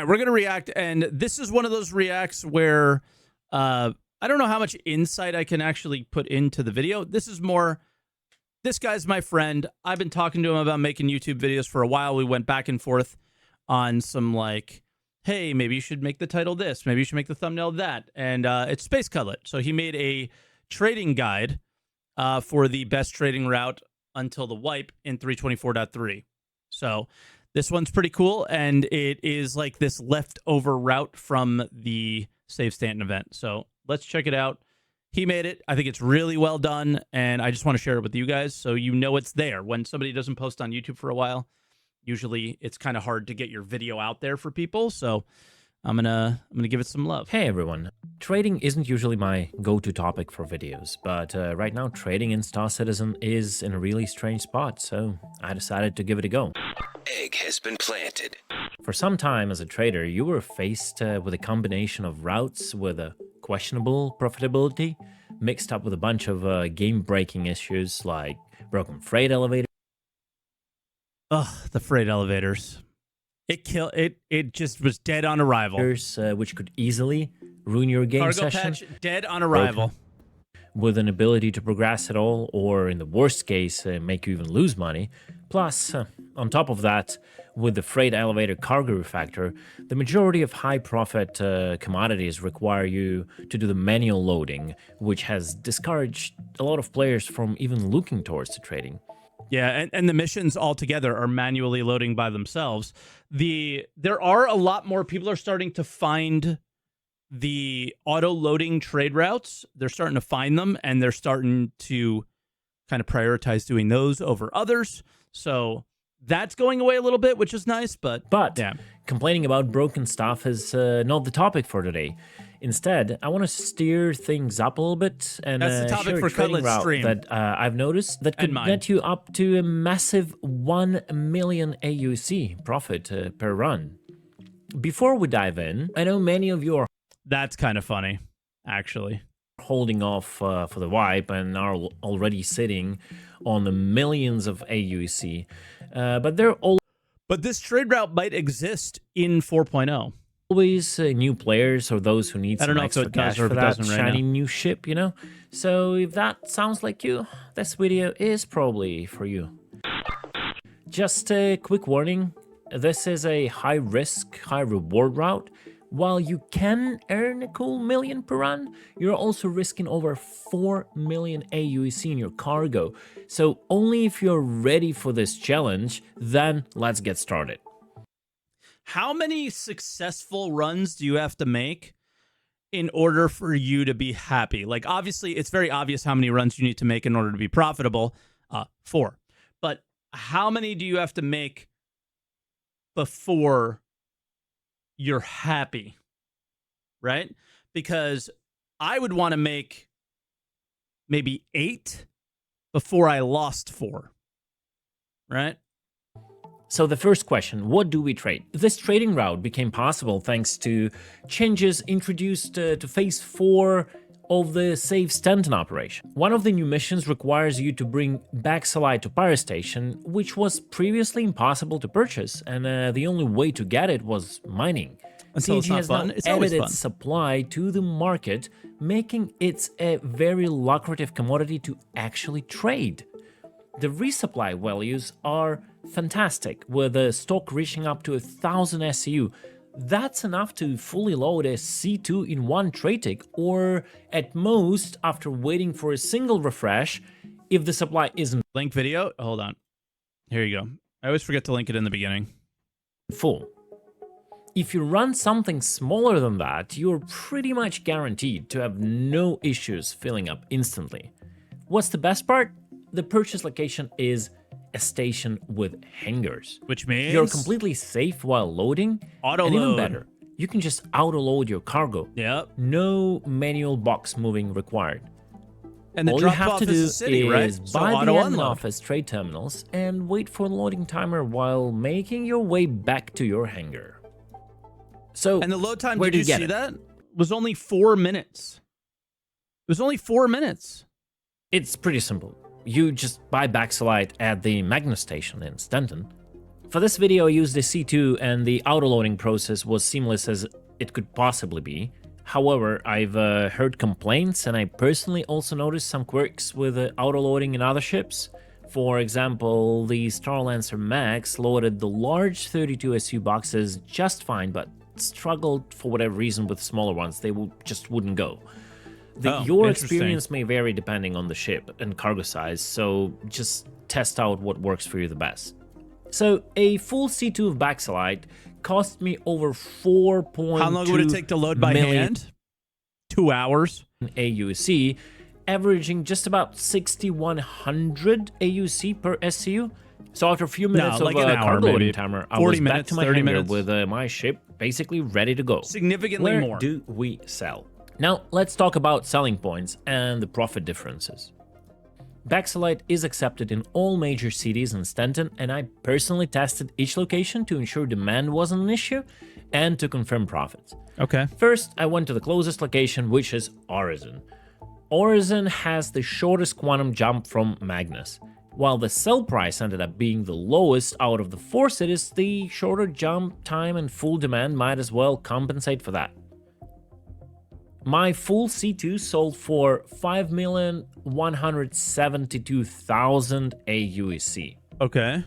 right, we're going to react, and this is one of those reacts where I don't know how much insight I can actually put into the video. This is more, this guy's my friend. I've been talking to him about making YouTube videos for a while. We went back and forth on some like, hey, maybe you should make the title this. Maybe you should make the thumbnail that. And it's Space Cutlet. So he made a trading guide for the best trading route until the wipe in 324.3. So this one's pretty cool, and it is like this leftover route from the Save Stanton event. So let's check it out. He made it. I think it's really well done, and I just want to share it with you guys so you know it's there. When somebody doesn't post on YouTube for a while, usually it's kind of hard to get your video out there for people. So I'm gonna give it some love. Hey everyone, trading isn't usually my go-to topic for videos, but right now trading in Star Citizen is in a really strange spot, so I decided to give it a go. Egg has been planted. For some time as a trader, you were faced with a combination of routes with a questionable profitability, mixed up with a bunch of game-breaking issues like broken freight elevators. Ugh, the freight elevators. It just was dead on arrival. Which could easily ruin your game Cargo session. patch, dead on arrival. With an ability to progress at all, or in the worst case, make you even lose money. Plus, on top of that, with the freight elevator cargo refactor, the majority of high-profit commodities require you to do the manual loading, which has discouraged a lot of players from even looking towards the trading. Yeah, and the missions altogether are manually loading by themselves. There are a lot more people are starting to find the auto-loading trade routes. They're starting to find them, and they're starting to kind of prioritize doing those over others. So that's going away a little bit, which is nice, but yeah. Complaining about broken stuff is not the topic for today. Instead, I want to steer things up a little bit and that's the topic share for a trading Cutlet's route stream that I've noticed that could get you up to a massive 1 million AUC profit per run. Before we dive in, I know many of you are that's kind of funny, actually, holding off for the wipe and are already sitting on the millions of AUC, but this trade route might exist in 4.0. Always new players or those who need some extra cash for that shiny new ship, you know? So if that sounds like you, this video is probably for you. Just a quick warning, this is a high-risk, high-reward route. While you can earn a cool million per run, you're also risking over 4 million AUC in your cargo. So only if you're ready for this challenge, then let's get started. How many successful runs do you have to make in order for you to be happy? Like, obviously, it's very obvious how many runs you need to make in order to be profitable. 4. But how many do you have to make before you're happy, right? Because I would want to make maybe 8 before I lost 4, right? So the first question, what do we trade? This trading route became possible thanks to changes introduced to Phase 4 of the Save Stanton operation. One of the new missions requires you to bring Baxalite to Pyro Station, which was previously impossible to purchase, and the only way to get it was mining. Until CG has now added its supply to the market, making it a very lucrative commodity to actually trade. The resupply values are fantastic, with the stock reaching up to 1,000 SCU. That's enough to fully load a C2 in one trade tick, or at most, after waiting for a single refresh, if the supply isn't link video. Hold on. Here you go. I always forget to link it in the beginning. Full. If you run something smaller than that, you're pretty much guaranteed to have no issues filling up instantly. What's the best part? The purchase location is a station with hangars, which means you're completely safe while loading. Auto and load. Even better, you can just auto load your cargo. Yep. No manual box moving required. And the all you have to do is buy the admin office trade terminals and wait for the loading timer while making your way back to your hangar. So, and the load time, did you see that? Was only 4 minutes. It was only 4 minutes. It's pretty simple. You just buy Baxalite at the Magna station in Stanton, For this video, I used the C2 and the autoloading process was seamless as it could possibly be. However, I've heard complaints, and I personally also noticed some quirks with autoloading in other ships. For example, the Starlancer Max loaded the large 32 SU boxes just fine, but struggled for whatever reason with smaller ones. They just wouldn't go. Your experience may vary depending on the ship and cargo size, so just test out what works for you the best. So, a full C2 of Baxalite cost me over 4.2 How long would it take to load by hand? 2 hours. AUC, averaging just about 6,100 AUC per SCU. So after a few minutes of cargo loading timer, I was back to my hangar with my ship basically ready to go. Significantly more. Where do we sell? Now, let's talk about selling points and the profit differences. Baxalite is accepted in all major cities in Stanton, and I personally tested each location to ensure demand wasn't an issue and to confirm profits. Okay. First, I went to the closest location, which is Orison. Orison has the shortest quantum jump from Magnus. While the sell price ended up being the lowest out of the 4 cities, the shorter jump time and full demand might as well compensate for that. My full C2 sold for 5,172,000 AUEC. Okay.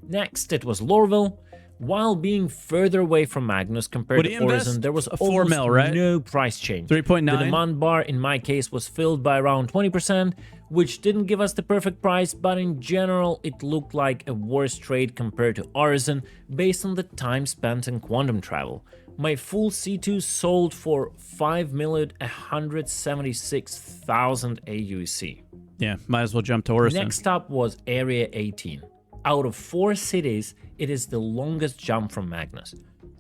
Next, it was Lorville. While being further away from Magnus compared to Orison, there was almost no price change. 3.9. The demand bar in my case was filled by around 20%, which didn't give us the perfect price, but in general, it looked like a worse trade compared to Orison based on the time spent in quantum travel. My full C2 sold for 5,176,000 AUC. Yeah, might as well jump to Orison. Next up was Area 18. Out of 4 cities, it is the longest jump from Magnus.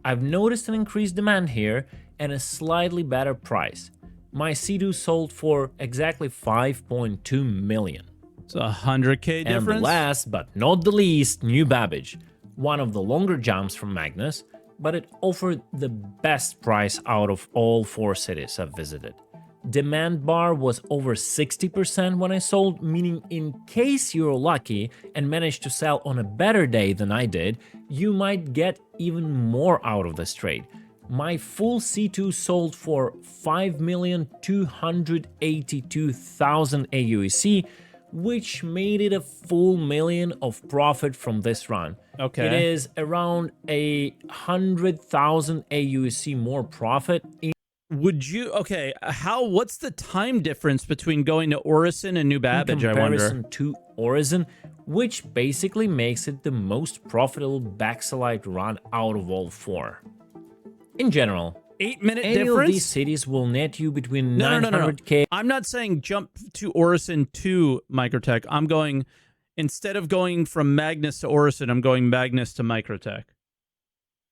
I've noticed an increased demand here and a slightly better price. My C2 sold for exactly 5.2 million. It's a 100K difference. And the last but not the least, New Babbage. One of the longer jumps from Magnus, but it offered the best price out of all 4 cities I've visited. Demand bar was over 60% when I sold, meaning in case you're lucky and managed to sell on a better day than I did, you might get even more out of this trade. My full C2 sold for 5,282,000 AUEC, which made it a full million of profit from this run. Okay. It is around 100,000 AUEC more profit. Would you, okay, what's the time difference between going to Orison and New Babbage, I wonder? In comparison to Orison, which basically makes it the most profitable Baxalite run out of all 4. In general, 8-minute any difference? of these cities will net you between 900K. I'm not saying jump to Orison to Microtech. I'm going, instead of going from Magnus to Orison, I'm going Magnus to Microtech.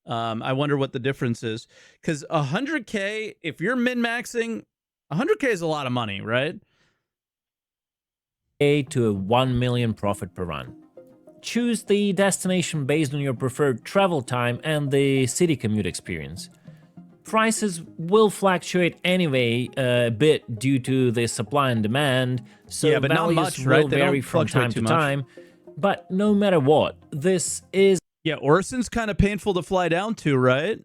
I wonder what the difference is. Because 100K, if you're min-maxing, 100K is a lot of money, right? To 1 million profit per run. Choose the destination based on your preferred travel time and the city commute experience. Prices will fluctuate anyway a bit due to the supply and demand, so yeah, but values not much, will right? They vary don't from time to much. time. But no matter what, this is... Yeah, Orison's kind of painful to fly down to, right?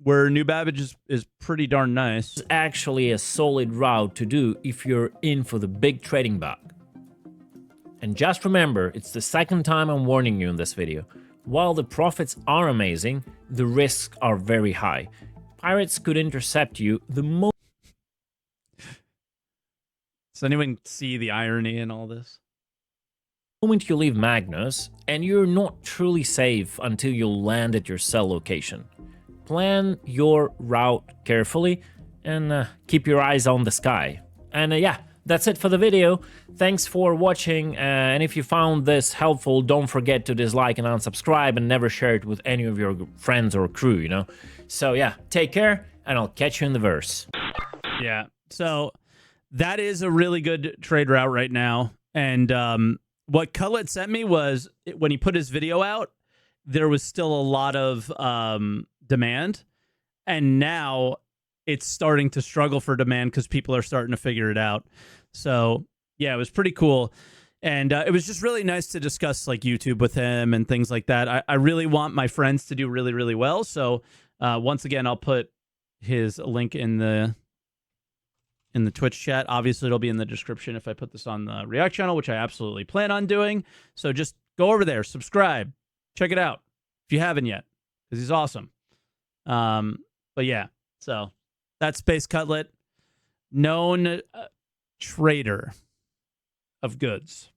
Where New Babbage is pretty darn nice. It's actually a solid route to do if you're in for the big trading bug. And just remember, it's the second time I'm warning you in this video. While the profits are amazing, the risks are very high. Pirates could intercept you the most... Does anyone see the irony in all this? moment you leave Magnus, and you're not truly safe until you land at your cell location. Plan your route carefully and keep your eyes on the sky. And yeah, that's it for the video. Thanks for watching, and if you found this helpful, don't forget to dislike and unsubscribe and never share it with any of your friends or crew, you know? So yeah, take care, and I'll catch you in the verse. Yeah, so that is a really good trade route right now, and what Cutlet sent me was, when he put his video out, there was still a lot of demand, and now it's starting to struggle for demand because people are starting to figure it out. So yeah, it was pretty cool. And it was just really nice to discuss like YouTube with him and things like that. I really want my friends to do really, really well. So once again, I'll put his link in the Twitch chat. Obviously, it'll be in the description if I put this on the React channel, which I absolutely plan on doing. So just go over there, subscribe, check it out if you haven't yet, because he's awesome. But yeah, so that's Space Cutlet, known trader of goods.